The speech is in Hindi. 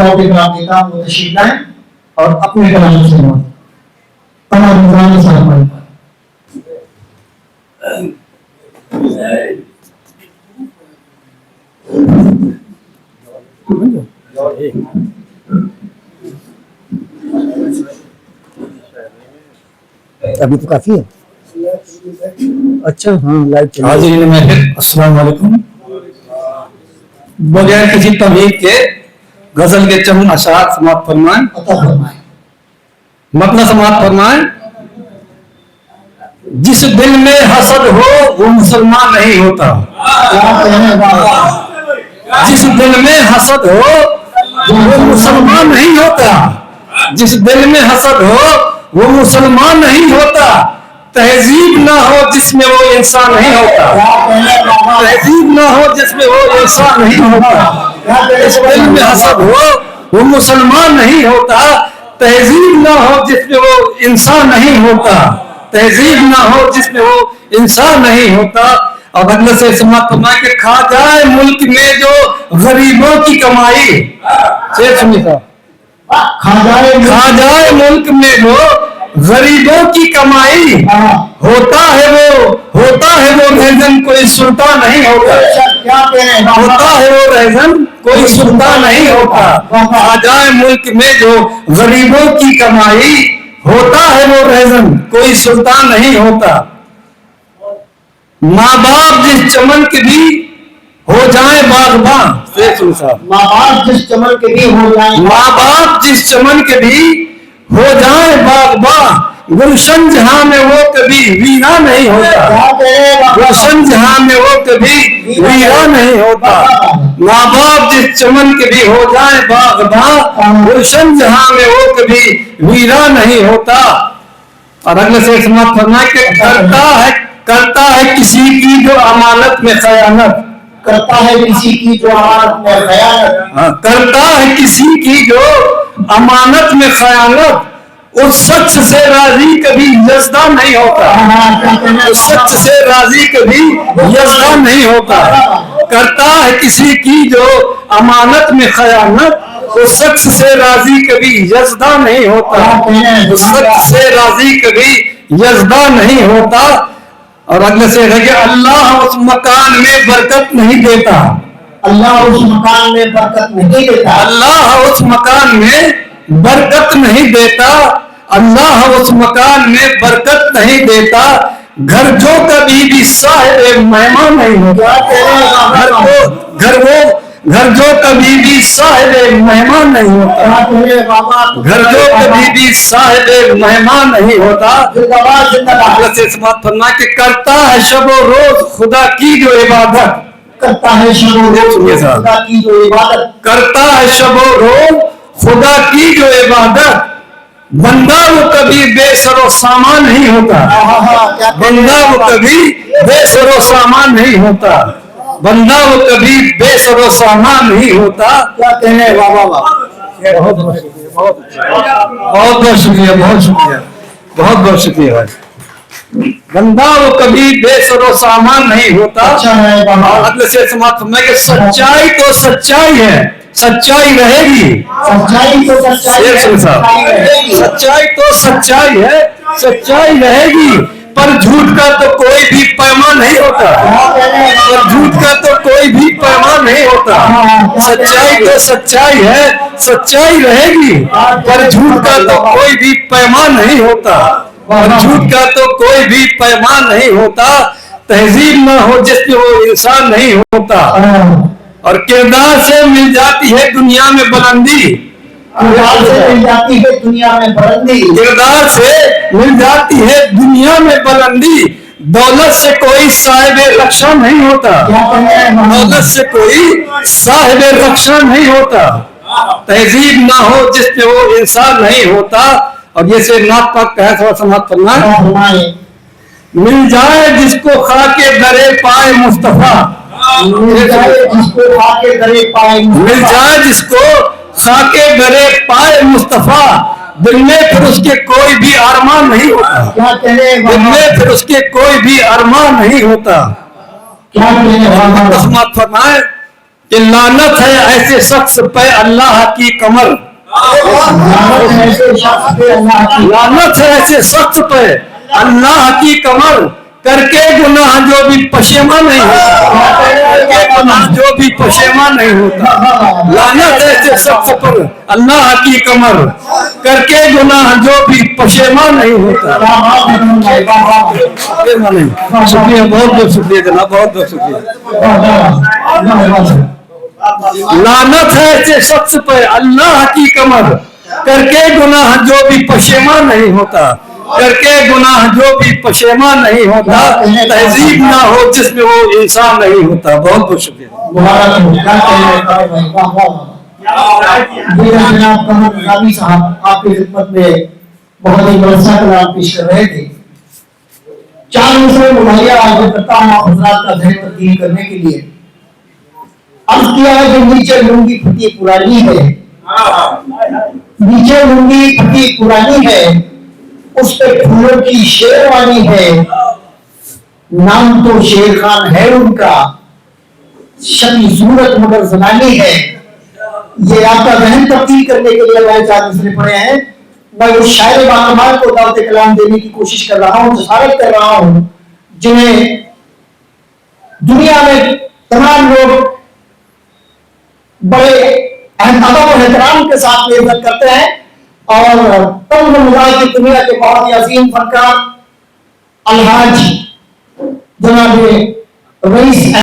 ऑटोग्राफ देता हूं, वो तशरीफ लाएं और अपने कलाम से साहब अभी तो काफी है। अच्छा हाँ लाइव हाजिरीन महफिल अस्सलाम वालेकुम। बगैर किसी तमहीद के गजल के चंद अशआर समाप्त फरमाएं। मतलब समाप्त फरमाएं। जिस दिल में हसद हो वो मुसलमान नहीं होता। जिस दिल में हसद हो वो मुसलमान नहीं होता। जिस दिल में हसद हो वो मुसलमान नहीं होता। तहजीब ना हो जिसमें वो इंसान नहीं होता। तहजीब ना हो जिसमें वो इंसान नहीं होता। जिस दिल में हसद हो वो मुसलमान नहीं होता। तहजीब ना हो जिसमें वो इंसान नहीं होता। तहजीब ना हो जिसमें वो इंसान नहीं होता। अब अगले से समाप्त फरमा के खा जाए मुल्क में जो गरीबों की कमाई। खा जाए मुल्क में जो गरीबों की कमाई। होता है वो रहजन कोई सुनता नहीं होता। होता है वो रहजन कोई सुनता नहीं होता। खा जाए मुल्क में जो गरीबों की कमाई। होता है वो रहजन कोई सुल्तान नहीं होता। माँ बाप जिस चमन के भी हो जाए बागबां। माँ बाप जिस चमन के भी हो जाए। माँ बाप जिस चमन के भी हो जाए बागबां। गुलशन जहां में वो कभी वीरा नहीं होता। गुलशन जहां में वो कभी वीरा नहीं होता। माँ बाप जिस चमन के भी हो जाए बागबां। गुलशन जहां में वो कभी वीरा नहीं होता। और अगले से समाप्त फरमाए कि करता है किसी की जो अमानत में खयानत। करता है किसी की जो अमानत में खयानत। करता है किसी की जो अमानत में खयानत। उस शख्स से राजी कभी यज़दा नहीं होता। उस शख्स से राजी कभी यज़दा नहीं होता। करता है किसी की जो अमानत में खयानत। उस शख्स से राजी कभी यज़दा नहीं होता। उस शख्स से राजी कभी यज़दा नहीं होता। और अगले से है कि अल्लाह उस मकान में बरकत नहीं देता। अल्लाह उस मकान में बरकत नहीं देता। अल्लाह उस मकान में बरकत नहीं देता। अल्लाह उस मकान में बरकत नहीं देता। घर जो कभी भी साहिब मेहमान नहीं होता। घर जो कभी भी साहिब मेहमान नहीं होता। घर जो कभी भी साहिब मेहमान नहीं होता। फरमा के करता है शबो रोज खुदा की जो इबादत। करता है शबो रोज खुदा की जो इबादत। करता है शबो रोज खुदा की जो इबादत। बंदा वो कभी बेसरो सामान नहीं होता। बंदा वो कभी बेसरो सामान नहीं होता। बंदा वो कभी बेसरो सामान नहीं होता। क्या कहने बाबा बहुत बहुत शुक्रिया। बहुत शुक्रिया। बहुत शुक्रिया भाई। बंदा वो कभी बेसरो सामान नहीं होता। अच्छा है बाबा। अगले से समाप्त में कि सच्चाई तो सच्चाई है। सच्चाई रहेगी। सच्चाई तो सच्चाई है। सच्चाई तो सच्चाई है। सच्चाई रहेगी। पर झूठ का तो कोई भी पैमाना नहीं होता। पर झूठ का तो कोई भी पैमाना नहीं होता। सच्चाई तो सच्चाई है। सच्चाई रहेगी। पर झूठ का तो कोई भी पैमाना नहीं होता। और झूठ का तो कोई भी पैमाना नहीं होता। तहजीब ना हो जिसमें वो इंसान नहीं होता। और किरदार से मिल जाती है दुनिया में बुलंदी। किरदार से मिल जाती है दुनिया में बुलंदी। किरदार से मिल जाती है दुनिया में बुलंदी। दौलत से कोई साहिब रक्षा नहीं होता। दौलत से कोई साहिब रक्षा नहीं होता। तहजीब ना हो जिसमें वो इंसान नहीं होता। और ये से नाथ पाक का है, थोड़ा समाप्त करना। मिल जाए जिसको खाके दरे पाए मुस्तफा। मिल जाए जिसको खाके दरे पाए। मिल जाए जिसको खाके दरे पाए मुस्तफा। दिल में फिर उसके कोई भी अरमान नहीं होता। क्या कहने दिल में फिर उसके कोई भी अरमान नहीं होता। क्या कहने समाप्त फरमाए कि लानत है ऐसे शख्स पे अल्लाह की कमर, लानत है ऐसे शख्स पे अल्लाह की कमर, करके गुनाह जो भी पशेमा नहीं होता, करके गुनाह जो भी पशेमा नहीं होता। लानत है ऐसे शख्स पर अल्लाह की कमर, करके गुनाह जो भी पशेमा नहीं होता। शुक्रिया, बहुत बहुत शुक्रिया जनाब, बहुत बहुत शुक्रिया। लानत है ऐसे शख्स पर अल्लाह की कमर, करके गुनाह जो भी पशेमा नहीं होता, करके गुनाह जो भी पशेमा नहीं होता। तहजीब ना हो जिसमें वो इंसान नहीं होता। बहुत बहुत शुक्रिया। जनाब कमर निजामी साहब आपकी खिदमत में बहुत ही बरसा कलाम पेश कर रहे थे। 4 मिसरे मुहैया आज करता हूँ हजरात का ज़हन तब्दील करने के लिए। अर्ज किया है जो नीचे लुंगी फटी पुरानी है, नीचे लुंगी फटी पुरानी है, उस पे फूलों की शेरवानी है, नाम तो शेर खान है उनका, शक्ल सूरत मगर जनानी है। ये आपका ज़हन तब्दील करने के लिए मैं 4 मिसरे पढ़े हैं। मैं उस शायर बाकमाल को दावत कलाम देने की कोशिश कर रहा हूँ, जसारत कर रहा हूँ, जिन्हें दुनिया में तमाम लोग बड़े अदब और एहतराम के साथ में इज्जत करते हैं। और तंग मुजाहिद की दुनिया के बहुत ही अजीम फनकार अलहाज जनाब रईस